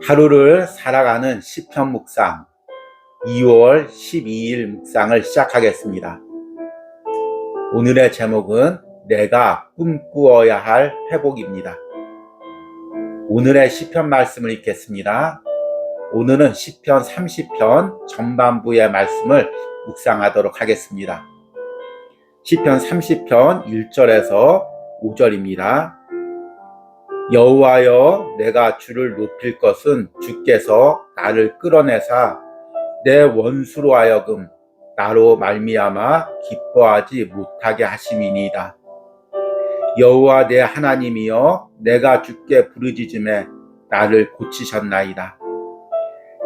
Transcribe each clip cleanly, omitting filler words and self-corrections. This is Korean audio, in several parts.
하루를 살아가는 시편 묵상 2월 12일 묵상을 시작하겠습니다. 오늘의 제목은 내가 꿈꾸어야 할 회복입니다. 오늘의 시편 말씀을 읽겠습니다. 오늘은 시편 30편 전반부의 말씀을 묵상하도록 하겠습니다. 시편 30편 1절에서 5절입니다. 여호와여, 내가 주를 높일 것은 주께서 나를 끌어내사 내 원수로 하여금 나로 말미암아 기뻐하지 못하게 하심이니이다. 여호와 내 하나님이여, 내가 주께 부르짖음에 나를 고치셨나이다.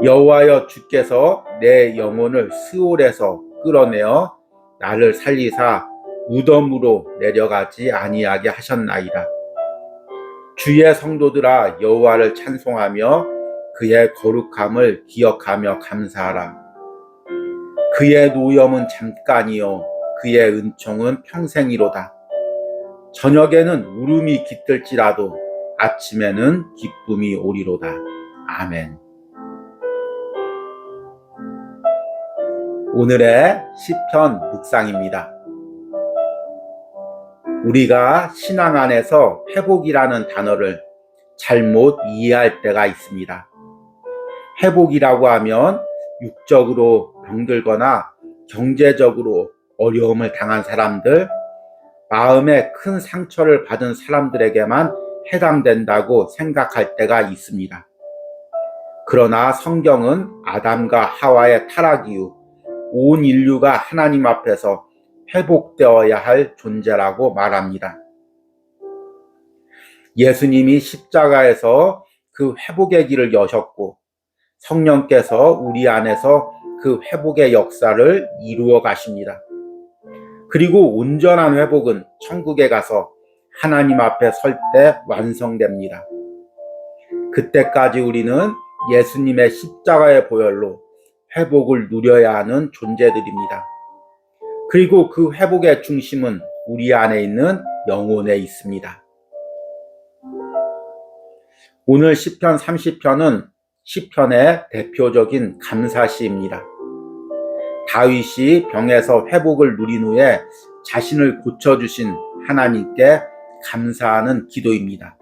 여호와여, 주께서 내 영혼을 스올에서 끌어내어 나를 살리사 무덤으로 내려가지 아니하게 하셨나이다. 주의 성도들아, 여호와를 찬송하며 그의 거룩함을 기억하며 감사하라. 그의 노염은 잠깐이요 그의 은총은 평생이로다. 저녁에는 울음이 깃들지라도 아침에는 기쁨이 오리로다. 아멘. 오늘의 시편 묵상입니다. 우리가 신앙 안에서 회복이라는 단어를 잘못 이해할 때가 있습니다. 회복이라고 하면 육적으로 병들거나 경제적으로 어려움을 당한 사람들, 마음에 큰 상처를 받은 사람들에게만 해당된다고 생각할 때가 있습니다. 그러나 성경은 아담과 하와의 타락 이후 온 인류가 하나님 앞에서 회복되어야 할 존재라고 말합니다. 예수님이 십자가에서 그 회복의 길을 여셨고 성령께서 우리 안에서 그 회복의 역사를 이루어 가십니다. 그리고 온전한 회복은 천국에 가서 하나님 앞에 설 때 완성됩니다. 그때까지 우리는 예수님의 십자가의 보혈로 회복을 누려야 하는 존재들입니다. 그리고 그 회복의 중심은 우리 안에 있는 영혼에 있습니다. 오늘 시편 30편은 시편의 대표적인 감사시입니다. 다윗이 병에서 회복을 누린 후에 자신을 고쳐주신 하나님께 감사하는 기도입니다.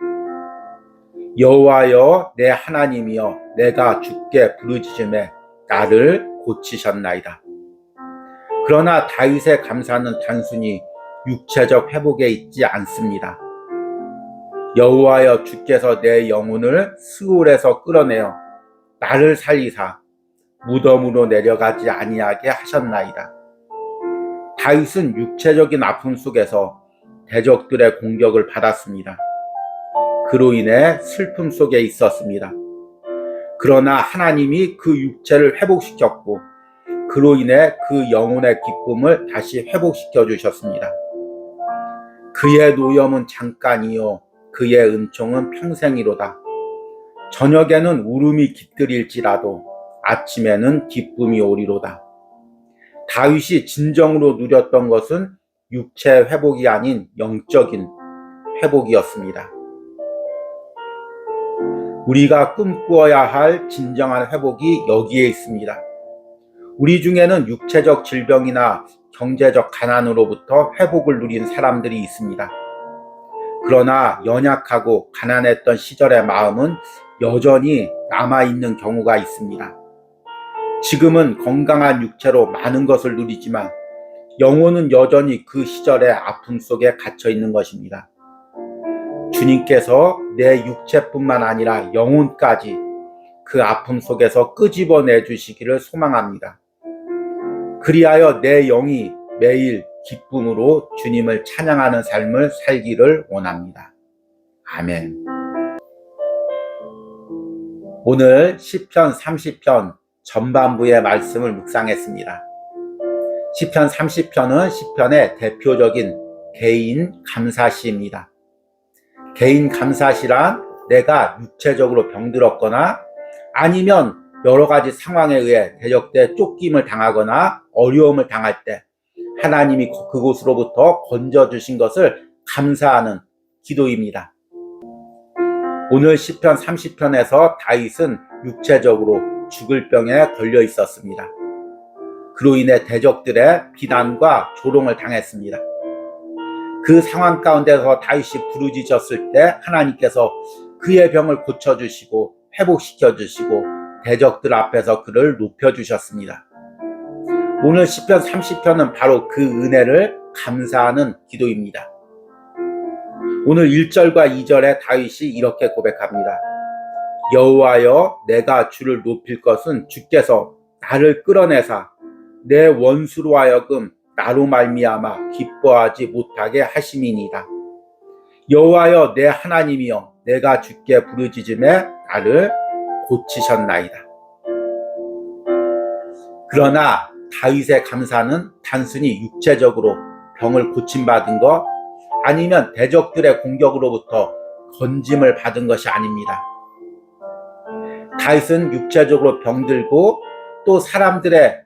여호와여, 내 하나님이여, 내가 주께 부르짖음에 나를 고치셨나이다. 그러나 다윗의 감사는 단순히 육체적 회복에 있지 않습니다. 여호와여, 주께서 내 영혼을 스올에서 끌어내어 나를 살리사 무덤으로 내려가지 아니하게 하셨나이다. 다윗은 육체적인 아픔 속에서 대적들의 공격을 받았습니다. 그로 인해 슬픔 속에 있었습니다. 그러나 하나님이 그 육체를 회복시켰고 그로 인해 그 영혼의 기쁨을 다시 회복시켜 주셨습니다. 그의 노염은 잠깐이요 그의 은총은 평생이로다. 저녁에는 울음이 깃들일지라도 아침에는 기쁨이 오리로다. 다윗이 진정으로 누렸던 것은 육체 회복이 아닌 영적인 회복이었습니다. 우리가 꿈꾸어야 할 진정한 회복이 여기에 있습니다. 우리 중에는 육체적 질병이나 경제적 가난으로부터 회복을 누린 사람들이 있습니다. 그러나 연약하고 가난했던 시절의 마음은 여전히 남아있는 경우가 있습니다. 지금은 건강한 육체로 많은 것을 누리지만 영혼은 여전히 그 시절의 아픔 속에 갇혀 있는 것입니다. 주님께서 내 육체뿐만 아니라 영혼까지 그 아픔 속에서 끄집어내 주시기를 소망합니다. 그리하여 내 영이 매일 기쁨으로 주님을 찬양하는 삶을 살기를 원합니다. 아멘. 오늘 시편 30편 전반부의 말씀을 묵상했습니다. 시편 30편은 시편의 대표적인 개인 감사시입니다. 개인 감사시란 내가 육체적으로 병들었거나 아니면 여러 가지 상황에 의해 대적돼 쫓김을 당하거나 어려움을 당할 때 하나님이 그곳으로부터 건져주신 것을 감사하는 기도입니다. 오늘 시편 30편에서 다윗은 육체적으로 죽을 병에 걸려 있었습니다. 그로 인해 대적들의 비난과 조롱을 당했습니다. 그 상황 가운데서 다윗이 부르짖었을 때 하나님께서 그의 병을 고쳐주시고 회복시켜주시고 대적들 앞에서 그를 높여주셨습니다. 오늘 시편 30편은 바로 그 은혜를 감사하는 기도입니다. 오늘 1절과 2절에 다윗이 이렇게 고백합니다. 여호와여, 내가 주를 높일 것은 주께서 나를 끌어내사 내 원수로 하여금 나로 말미암아 기뻐하지 못하게 하심이니이다. 여호와여, 내 하나님이여, 내가 주께 부르짖음에 나를 고치셨나이다. 그러나 다윗의 감사는 단순히 육체적으로 병을 고침받은 것 아니면 대적들의 공격으로부터 건짐을 받은 것이 아닙니다. 다윗은 육체적으로 병들고 또 사람들의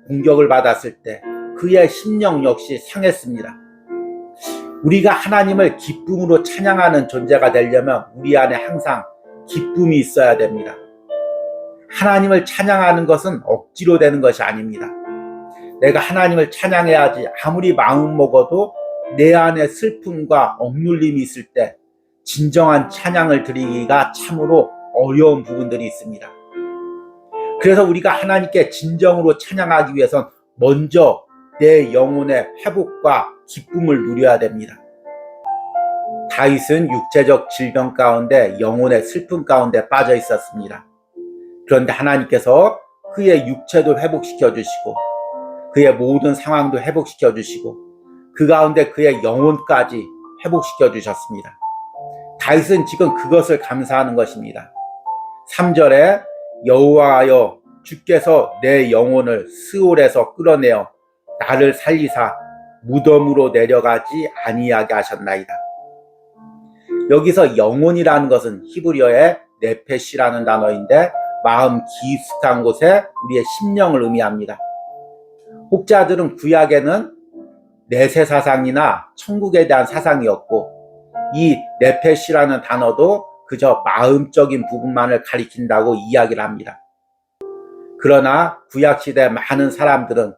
공격을 받았을 때 그의 심령 역시 상했습니다. 우리가 하나님을 기쁨으로 찬양하는 존재가 되려면 우리 안에 항상 기쁨이 있어야 됩니다. 하나님을 찬양하는 것은 억지로 되는 것이 아닙니다. 내가 하나님을 찬양해야지 아무리 마음 먹어도 내 안에 슬픔과 억눌림이 있을 때 진정한 찬양을 드리기가 참으로 어려운 부분들이 있습니다. 그래서 우리가 하나님께 진정으로 찬양하기 위해선 먼저 내 영혼의 회복과 기쁨을 누려야 됩니다. 다윗은 육체적 질병 가운데 영혼의 슬픔 가운데 빠져 있었습니다. 그런데 하나님께서 그의 육체도 회복시켜 주시고 그의 모든 상황도 회복시켜 주시고 그 가운데 그의 영혼까지 회복시켜 주셨습니다. 다윗은 지금 그것을 감사하는 것입니다. 3절에 여호와여, 주께서 내 영혼을 스올에서 끌어내어 나를 살리사 무덤으로 내려가지 아니하게 하셨나이다. 여기서 영혼이라는 것은 히브리어의 네페시라는 단어인데 마음 깊숙한 곳에 우리의 심령을 의미합니다. 혹자들은 구약에는 내세 사상이나 천국에 대한 사상이었고 이 네페시라는 단어도 그저 마음적인 부분만을 가리킨다고 이야기를 합니다. 그러나 구약시대 많은 사람들은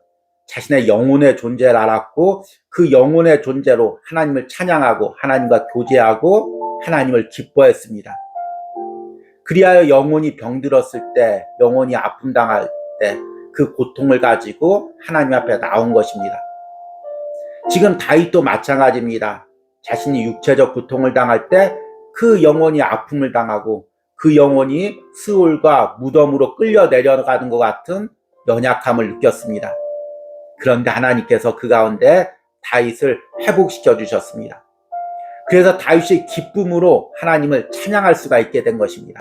자신의 영혼의 존재를 알았고 그 영혼의 존재로 하나님을 찬양하고 하나님과 교제하고 하나님을 기뻐했습니다. 그리하여 영혼이 병들었을 때, 영혼이 아픔 당할 때 그 고통을 가지고 하나님 앞에 나온 것입니다. 지금 다윗도 마찬가지입니다. 자신이 육체적 고통을 당할 때 그 영혼이 아픔을 당하고 그 영혼이 스올과 무덤으로 끌려 내려가는 것 같은 연약함을 느꼈습니다. 그런데 하나님께서 그 가운데 다윗을 회복시켜 주셨습니다. 그래서 다윗이 기쁨으로 하나님을 찬양할 수가 있게 된 것입니다.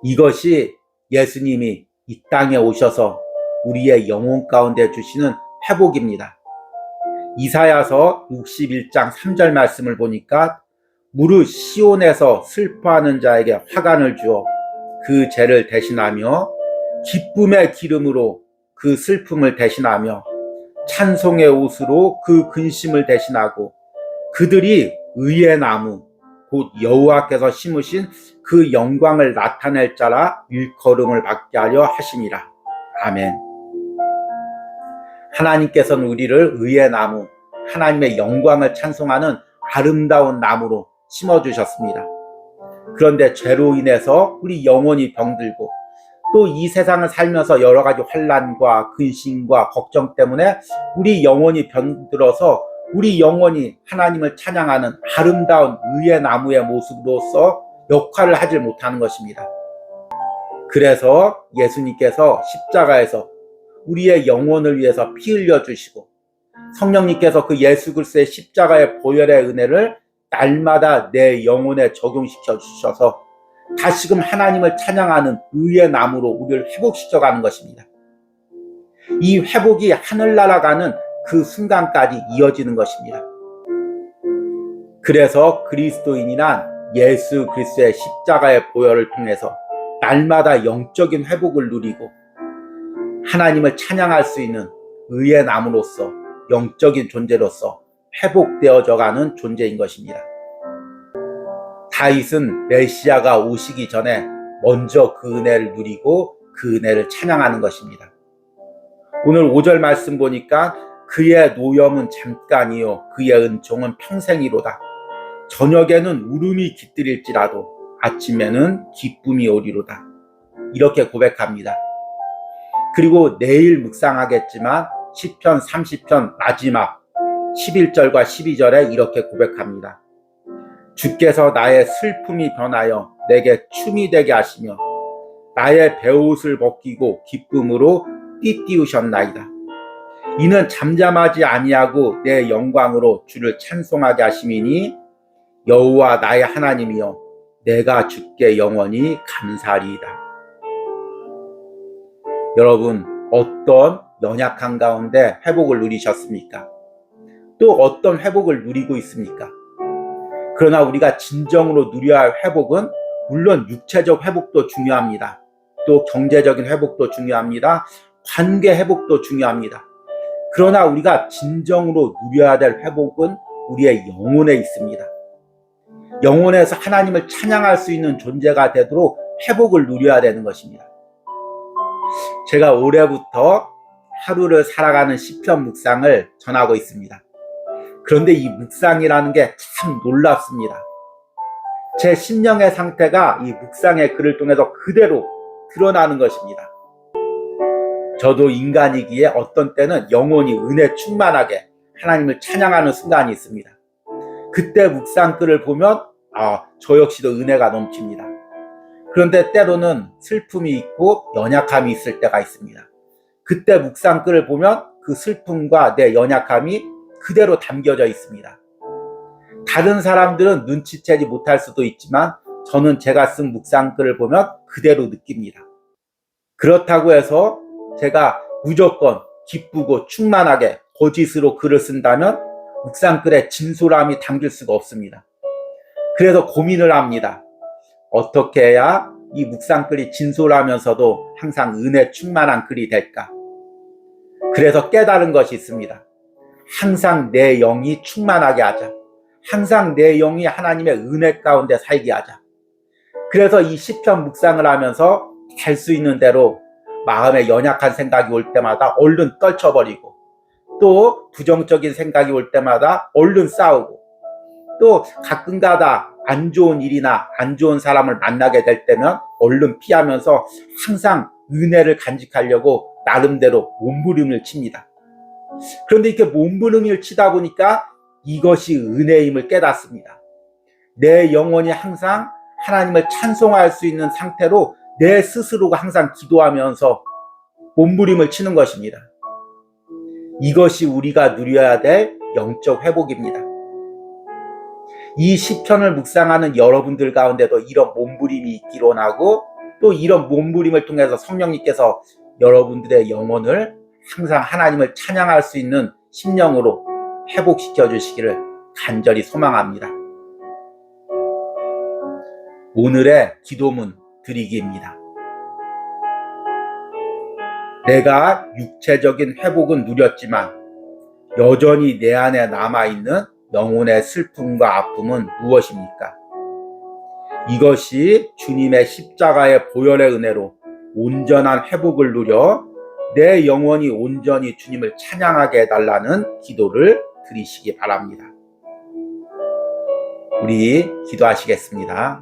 이것이 예수님이 이 땅에 오셔서 우리의 영혼 가운데 주시는 회복입니다. 이사야서 61장 3절 말씀을 보니까 무릇 시온에서 슬퍼하는 자에게 화관을 주어 그 죄를 대신하며 기쁨의 기름으로 그 슬픔을 대신하며 찬송의 옷으로 그 근심을 대신하고 그들이 의의 나무 곧 여호와께서 심으신 그 영광을 나타낼 자라 일컬음을 받게 하려 하심이라. 아멘. 하나님께서는 우리를 의의 나무, 하나님의 영광을 찬송하는 아름다운 나무로 심어주셨습니다. 그런데 죄로 인해서 우리 영혼이 병들고 또 이 세상을 살면서 여러 가지 환난과 근심과 걱정 때문에 우리 영혼이 병들어서 우리 영혼이 하나님을 찬양하는 아름다운 의의 나무의 모습으로서 역할을 하지 못하는 것입니다. 그래서 예수님께서 십자가에서 우리의 영혼을 위해서 피 흘려 주시고 성령님께서 그 예수 그리스도의 십자가의 보혈의 은혜를 날마다 내 영혼에 적용시켜 주셔서 다시금 하나님을 찬양하는 의의 나무로 우리를 회복시켜가는 것입니다. 이 회복이 하늘나라 가는 그 순간까지 이어지는 것입니다. 그래서 그리스도인이란 예수 그리스도의 십자가의 보혈을 통해서 날마다 영적인 회복을 누리고 하나님을 찬양할 수 있는 의의 나무로서 영적인 존재로서 회복되어져 가는 존재인 것입니다. 다윗은 메시아가 오시기 전에 먼저 그 은혜를 누리고 그 은혜를 찬양하는 것입니다. 오늘 5절 말씀 보니까 그의 노염은 잠깐이요 그의 은총은 평생이로다. 저녁에는 울음이 깃들일지라도 아침에는 기쁨이 오리로다. 이렇게 고백합니다. 그리고 내일 묵상하겠지만 시편 30편 마지막 11절과 12절에 이렇게 고백합니다. 주께서 나의 슬픔이 변하여 내게 춤이 되게 하시며 나의 베옷을 벗기고 기쁨으로 띠띠우셨나이다. 이는 잠잠하지 아니하고 내 영광으로 주를 찬송하게 하심이니 여호와 나의 하나님이여 내가 주께 영원히 감사하리이다. 여러분, 어떤 연약한 가운데 회복을 누리셨습니까? 또 어떤 회복을 누리고 있습니까? 그러나 우리가 진정으로 누려야 할 회복은 물론 육체적 회복도 중요합니다. 또 경제적인 회복도 중요합니다. 관계 회복도 중요합니다. 그러나 우리가 진정으로 누려야 될 회복은 우리의 영혼에 있습니다. 영혼에서 하나님을 찬양할 수 있는 존재가 되도록 회복을 누려야 되는 것입니다. 제가 올해부터 하루를 살아가는 시편 묵상을 전하고 있습니다. 그런데 이 묵상이라는 게 참 놀랍습니다. 제 심령의 상태가 이 묵상의 글을 통해서 그대로 드러나는 것입니다. 저도 인간이기에 어떤 때는 영혼이 은혜 충만하게 하나님을 찬양하는 순간이 있습니다. 그때 묵상글을 보면 저 역시도 은혜가 넘칩니다. 그런데 때로는 슬픔이 있고 연약함이 있을 때가 있습니다. 그때 묵상글을 보면 그 슬픔과 내 연약함이 그대로 담겨져 있습니다. 다른 사람들은 눈치채지 못할 수도 있지만 저는 제가 쓴 묵상글을 보면 그대로 느낍니다. 그렇다고 해서 제가 무조건 기쁘고 충만하게 거짓으로 글을 쓴다면 묵상글에 진솔함이 담길 수가 없습니다. 그래서 고민을 합니다. 어떻게 해야 이 묵상글이 진솔하면서도 항상 은혜 충만한 글이 될까? 그래서 깨달은 것이 있습니다. 항상 내 영이 충만하게 하자. 항상 내 영이 하나님의 은혜 가운데 살게 하자. 그래서 이 시편 묵상을 하면서 될 수 있는 대로 마음에 연약한 생각이 올 때마다 얼른 떨쳐버리고, 또 부정적인 생각이 올 때마다 얼른 싸우고, 또 가끔가다 안 좋은 일이나 안 좋은 사람을 만나게 될 때면 얼른 피하면서 항상 은혜를 간직하려고 나름대로 몸부림을 칩니다. 그런데 이렇게 몸부림을 치다 보니까 이것이 은혜임을 깨닫습니다. 내 영혼이 항상 하나님을 찬송할 수 있는 상태로 내 스스로가 항상 기도하면서 몸부림을 치는 것입니다. 이것이 우리가 누려야 될 영적 회복입니다. 이 시편을 묵상하는 여러분들 가운데도 이런 몸부림이 있기를 원하고, 또 이런 몸부림을 통해서 성령님께서 여러분들의 영혼을 항상 하나님을 찬양할 수 있는 심령으로 회복시켜 주시기를 간절히 소망합니다. 오늘의 기도문 드리기입니다. 내가 육체적인 회복은 누렸지만 여전히 내 안에 남아있는 영혼의 슬픔과 아픔은 무엇입니까? 이것이 주님의 십자가의 보혈의 은혜로 온전한 회복을 누려 내 영혼이 온전히 주님을 찬양하게 해달라는 기도를 드리시기 바랍니다. 우리 기도하시겠습니다.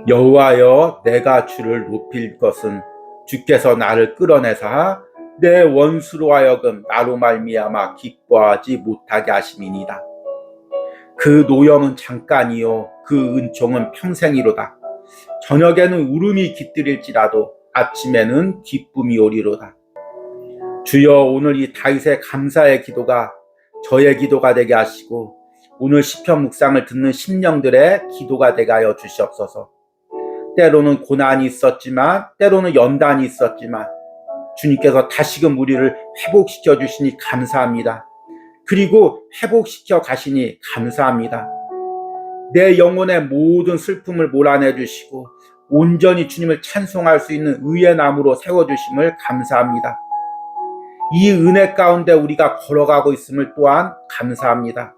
여호와여, 내가 주를 높일 것은 주께서 나를 끌어내사 내 원수로 하여금 나로 말미암아 기뻐하지 못하게 하심이니이다. 그 노염은 잠깐이요 그 은총은 평생이로다. 저녁에는 울음이 깃들일지라도 아침에는 기쁨이 오리로다. 주여, 오늘 이 다윗의 감사의 기도가 저의 기도가 되게 하시고 오늘 시편 묵상을 듣는 심령들의 기도가 되게 하여 주시옵소서. 때로는 고난이 있었지만, 때로는 연단이 있었지만 주님께서 다시금 우리를 회복시켜 주시니 감사합니다. 그리고 회복시켜 가시니 감사합니다. 내 영혼의 모든 슬픔을 몰아내 주시고 온전히 주님을 찬송할 수 있는 의의 나무로 세워주심을 감사합니다. 이 은혜 가운데 우리가 걸어가고 있음을 또한 감사합니다.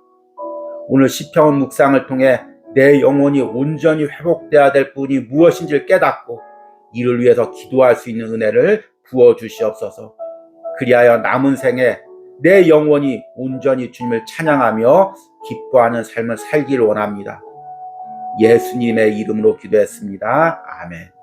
오늘 시편 묵상을 통해 내 영혼이 온전히 회복되어야 될 부분이 무엇인지를 깨닫고 이를 위해서 기도할 수 있는 은혜를 부어주시옵소서. 그리하여 남은 생에 내 영혼이 온전히 주님을 찬양하며 기뻐하는 삶을 살기를 원합니다. 예수님의 이름으로 기도했습니다. 아멘.